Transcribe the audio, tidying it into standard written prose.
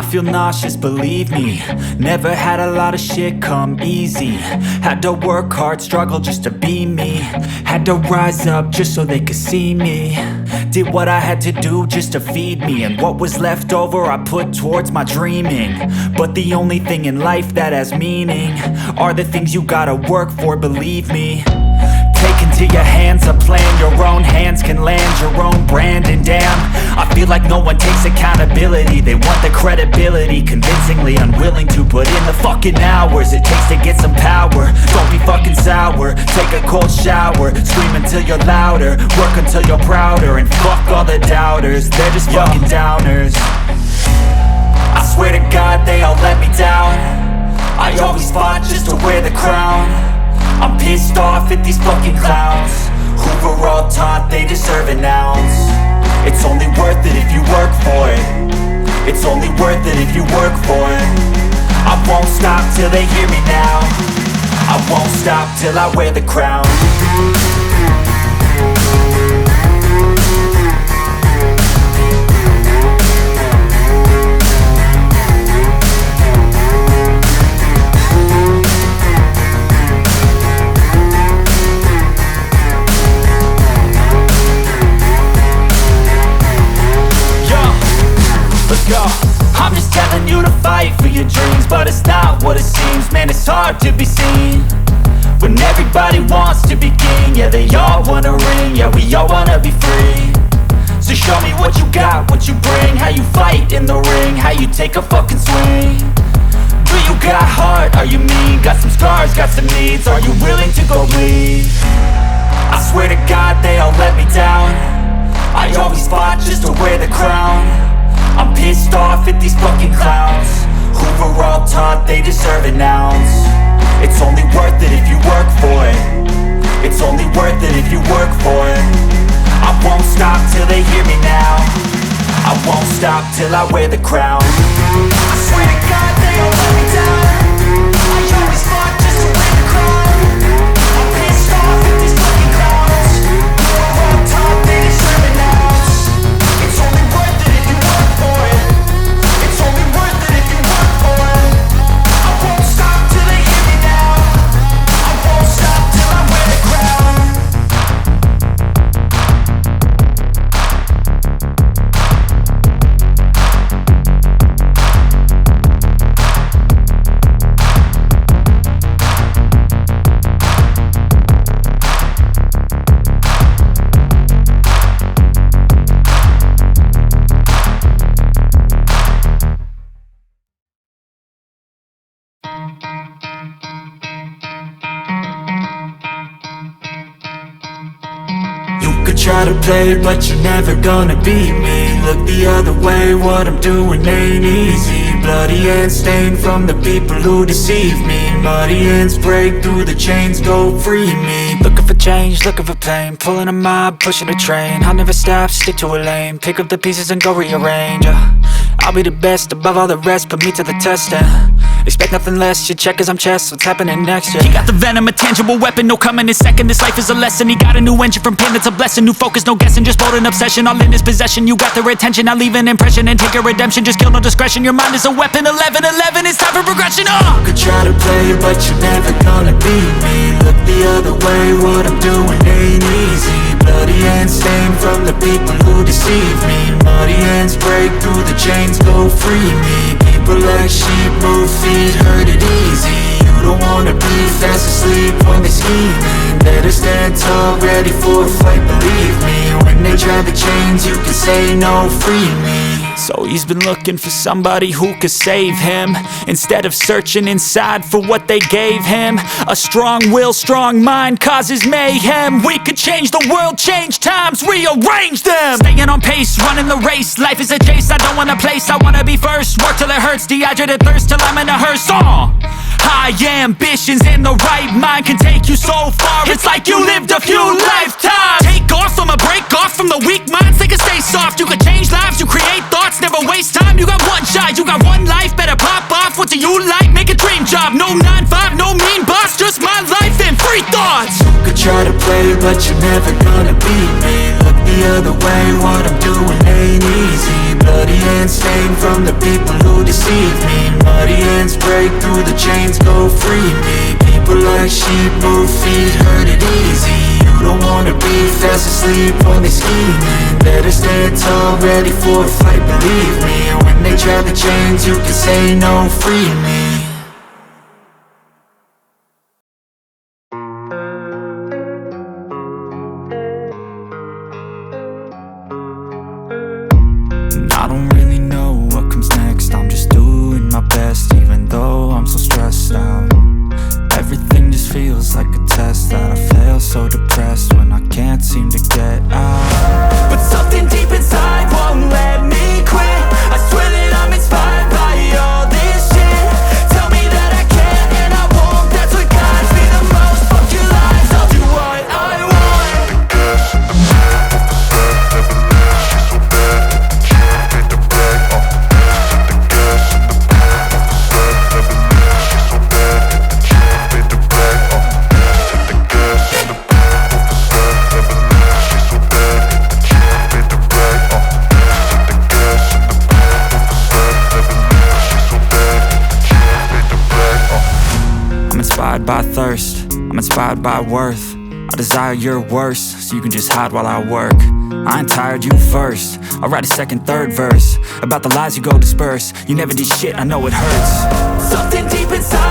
feel nauseous, believe me. Never had a lot of shit come easy. Had to work hard, struggle just to be me. Had to rise up just so they could see me. Did what I had to do just to feed me. And what was left over I put towards my dreaming. But the only thing in life that has meaning are the things you gotta work for, believe me. Take into your hands a plan, your own hands can land your own brand. And damn, I feel like no one takes accountability. They want the credibility, convincingly unwilling to put in the fucking hours it takes to get some power. Don't be fucking sour, take a cold shower. Scream until you're louder, work until you're prouder. And fuck all the doubters, they're just fucking downers. I swear to God they all let me down. I always fought just to wear the crown. I'm pissed off at these fucking clowns who were all taught they deserve an ounce. It's only worth it if you work for it. It's only worth it if you work for it. I won't stop till they hear me now. I won't stop till I wear the crown. I'm just telling you to fight for your dreams, but it's not what it seems. Man, it's hard to be seen when everybody wants to be king. Yeah, they all wanna ring, yeah, we all wanna be free. So show me what you got, what you bring, how you fight in the ring, how you take a fucking swing. Do you got heart, are you mean? Got some scars, got some needs, are you willing to go bleed? I swear to God they all let me down. I always fought just to wear the crown. I'm pissed off at these fucking clowns who were all taught they deserve an ounce. It's only worth it if you work for it. It's only worth it if you work for it. I won't stop till they hear me now. I won't stop till I wear the crown. I swear to God they all let me down. I always fought just to wear the crown. I'm pissed off at these fucking clowns who were all taught they deserve an ounce. It's only worth it if you work for it. It's only worth it if you work for it. I won't stop till they hear me now. I won't stop till I wear the crown. Try to play, but you're never gonna beat me. Look the other way, what I'm doing ain't easy. Bloody hands stained from the people who deceive me. Muddy hands break through the chains, go free me. Looking for change, looking for pain. Pulling a mob, pushing a train. I'll never stop, stick to a lane. Pick up the pieces and go rearrange. I'll be the best above all the rest, put me to the test and expect nothing less, your check is I'm chess, what's happening next, yeah. He got the venom, a tangible weapon, no coming in second. This life is a lesson, he got a new engine from pain, that's a blessing. New focus, no guessing, just bold and obsession. All in his possession, you got their attention. I'll leave an impression and take a redemption. Just kill, no discretion, your mind is a weapon. 11-11, it's time for progression, You could try to play, but you're never gonna beat me. Look the other way, what I'm doing ain't easy. Bloody hands stained from the people who deceive me. Muddy hands break through the chains, go free me. People like sheep move feet, hurt it easy. You don't wanna be fast asleep when they scheming. Better stand tall, ready for a fight, believe me. When they try the chains, you can say no, free me. So he's been looking for somebody who could save him, instead of searching inside for what they gave him. A strong will, strong mind causes mayhem. We could change the world, change times, rearrange them. Staying on pace, running the race. Life is a chase, I don't want a place, I wanna be first. Work till it hurts, dehydrated thirst till I'm in a hearse. High ambitions in the right mind can take you so far. It's like you lived a few lifetimes. Take off from a break off from the weak minds, they can stay soft. You can change lives, you create thoughts, never waste time. You got one shot, you got one life, better pop off. What do you like? Make a dream job. No 9-5, no mean boss, just my life and free thoughts. You could try to play, but you're never gonna beat me. Look the the other way, what I'm doing ain't easy. Bloody hands stained from the people who deceive me. Muddy hands break through the chains, go free me. People like sheep move feet, hurt it easy. You don't wanna be fast asleep when they scheming. Better stand tall, ready for a fight, believe me. When they drag the chains, you can say no, free me. I don't really know what comes next. I'm just doing my best, even though I'm so stressed out. Everything just feels like a test that I fail, so depressed when I can't seem to get out. But something deep inside won't let me quit. I swear that I'm inspired by all this shit. Tell me that I can and I won't. That's what guides me the most. Fuck your lies, I'll do what I want. The gas in the back of the set, never leaves, she's so bad. By thirst, I'm inspired by worth. I desire your worst, so you can just hide while I work. I ain't tired, you first. I'll write a second, third verse about the lies you go disperse. You never did shit, I know it hurts. Something deep inside